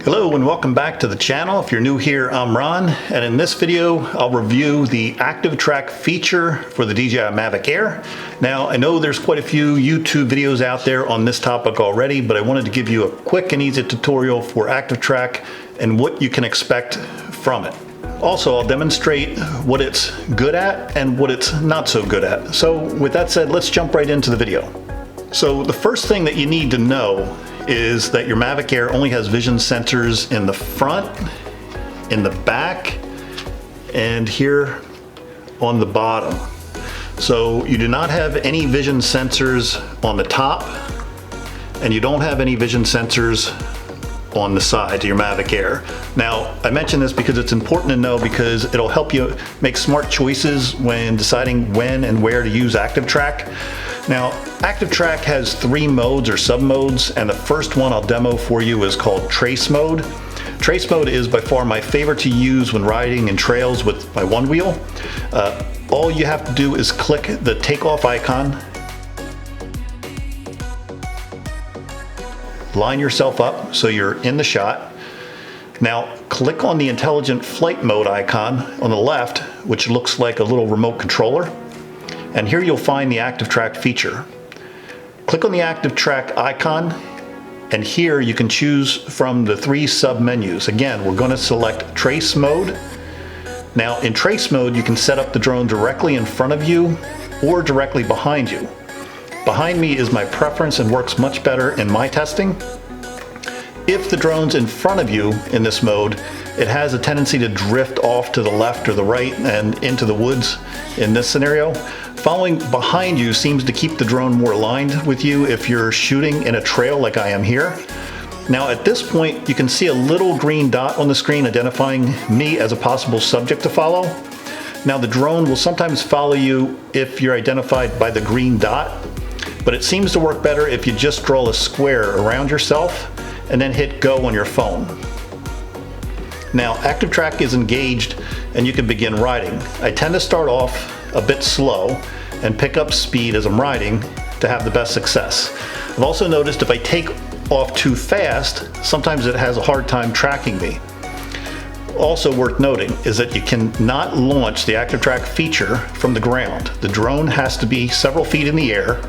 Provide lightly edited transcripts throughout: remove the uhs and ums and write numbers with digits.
Hello and welcome back to the channel. If you're new here, I'm Ron, and in this video I'll review the ActiveTrack feature for the DJI Mavic Air. Now I know there's quite a few YouTube videos out there on this topic already, but I wanted to give you a quick and easy tutorial for ActiveTrack and what you can expect from it. Also, I'll demonstrate what it's good at and what it's not so good at. So with that said, let's jump right into the video. So the first thing that you need to know is that your Mavic Air only has vision sensors in the front, in the back, and here on the bottom. So you do not have any vision sensors on the top, and you don't have any vision sensors on the side to your Mavic Air. Now, I mention this because it's important to know, because it'll help you make smart choices when deciding when and where to use ActiveTrack. Now, ActiveTrack has 3 modes or sub-modes, and the first one I'll demo for you is called Trace Mode. Trace Mode is by far my favorite to use when riding in trails with my one wheel. All you have to do is click the takeoff icon, line yourself up so you're in the shot. Now, click on the Intelligent Flight Mode icon on the left, which looks like a little remote controller. And here you'll find the ActiveTrack feature. Click on the ActiveTrack icon, and here you can choose from the 3 sub-menus. Again, we're going to select Trace Mode. Now, in Trace Mode, you can set up the drone directly in front of you or directly behind you. Behind me is my preference and works much better in my testing. If the drone's in front of you in this mode, it has a tendency to drift off to the left or the right and into the woods in this scenario. Following behind you seems to keep the drone more aligned with you if you're shooting in a trail like I am here. Now at this point, you can see a little green dot on the screen identifying me as a possible subject to follow. Now the drone will sometimes follow you if you're identified by the green dot, but it seems to work better if you just draw a square around yourself and then hit go on your phone. Now ActiveTrack is engaged and you can begin riding. I tend to start off a bit slow and pick up speed as I'm riding to have the best success. I've also noticed if I take off too fast, sometimes it has a hard time tracking me. Also worth noting is that you cannot launch the ActiveTrack feature from the ground. The drone has to be several feet in the air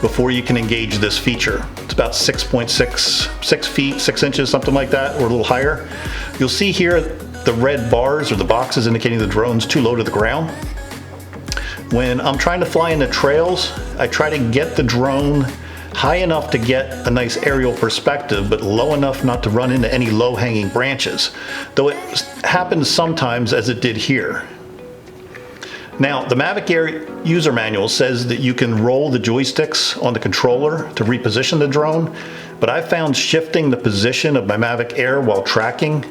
before you can engage this feature. It's about 6 feet, 6 inches, something like that, or a little higher. You'll see here the red bars or the boxes indicating the drone's too low to the ground. When I'm trying to fly into trails, I try to get the drone high enough to get a nice aerial perspective, but low enough not to run into any low-hanging branches, though it happens sometimes, as it did here. Now, the Mavic Air user manual says that you can roll the joysticks on the controller to reposition the drone, but I found shifting the position of my Mavic Air while tracking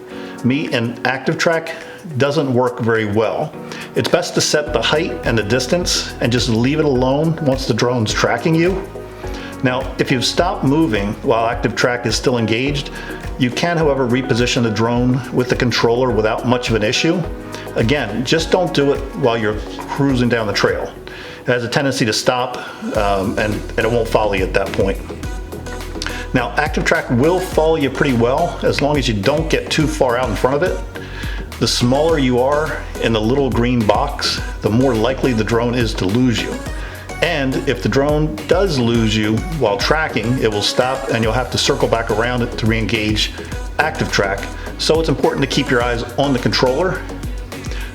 me in ActiveTrack doesn't work very well. It's best to set the height and the distance and just leave it alone once the drone's tracking you. Now, if you've stopped moving while ActiveTrack is still engaged, you can, however, reposition the drone with the controller without much of an issue. Again, just don't do it while you're cruising down the trail. It has a tendency to stop and it won't follow you at that point. Now, ActiveTrack will follow you pretty well as long as you don't get too far out in front of it. The smaller you are in the little green box, the more likely the drone is to lose you. And if the drone does lose you while tracking, it will stop and you'll have to circle back around it to re-engage ActiveTrack. So it's important to keep your eyes on the controller.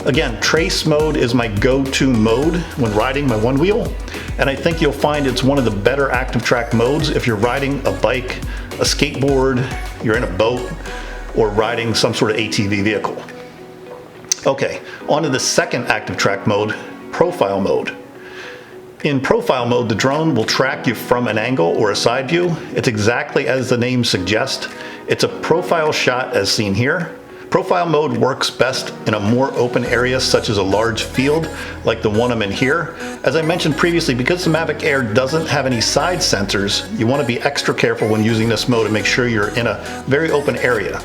Again, Trace Mode is my go-to mode when riding my one wheel, and I think you'll find it's one of the better ActiveTrack modes if you're riding a bike, a skateboard, you're in a boat, or riding some sort of ATV vehicle. Okay, on to the second ActiveTrack mode, Profile Mode. In Profile Mode, the drone will track you from an angle or a side view. It's exactly as the name suggests. It's a profile shot as seen here. Profile Mode works best in a more open area such as a large field like the one I'm in here. As I mentioned previously, because the Mavic Air doesn't have any side sensors, you want to be extra careful when using this mode to make sure you're in a very open area.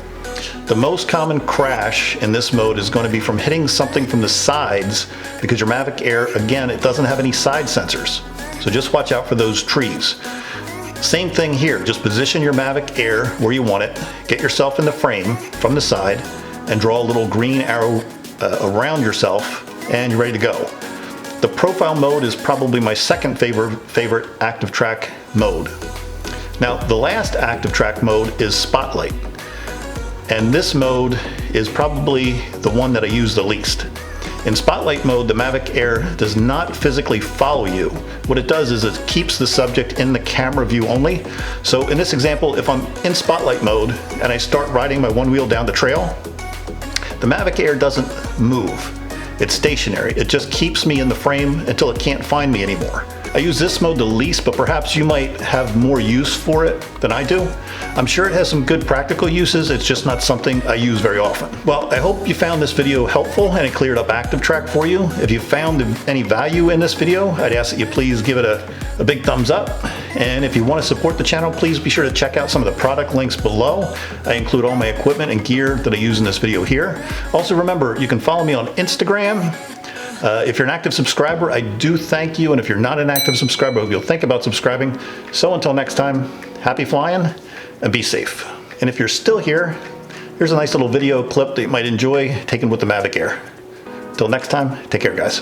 The most common crash in this mode is going to be from hitting something from the sides, because your Mavic Air, again, it doesn't have any side sensors. So just watch out for those trees. Same thing here, just position your Mavic Air where you want it, get yourself in the frame from the side, and draw a little green arrow around yourself, and you're ready to go. The profile mode is probably my second favorite ActiveTrack mode. Now, the last ActiveTrack mode is Spotlight, and this mode is probably the one that I use the least. In Spotlight mode, the Mavic Air does not physically follow you. What it does is it keeps the subject in the camera view only. So in this example, if I'm in Spotlight mode and I start riding my one wheel down the trail, the Mavic Air doesn't move. It's stationary. It just keeps me in the frame until it can't find me anymore. I use this mode the least, but perhaps you might have more use for it than I do. I'm sure it has some good practical uses, it's just not something I use very often. Well, I hope you found this video helpful and it cleared up ActiveTrack for you. If you found any value in this video, I'd ask that you please give it a big thumbs up. And if you want to support the channel, please be sure to check out some of the product links below. I include all my equipment and gear that I use in this video here. Also remember, you can follow me on Instagram. If you're an active subscriber, I do thank you, and if you're not an active subscriber, I hope you'll think about subscribing. So until next time, happy flying and be safe. And if you're still here, here's a nice little video clip that you might enjoy taken with the Mavic Air. Until next time, take care, guys.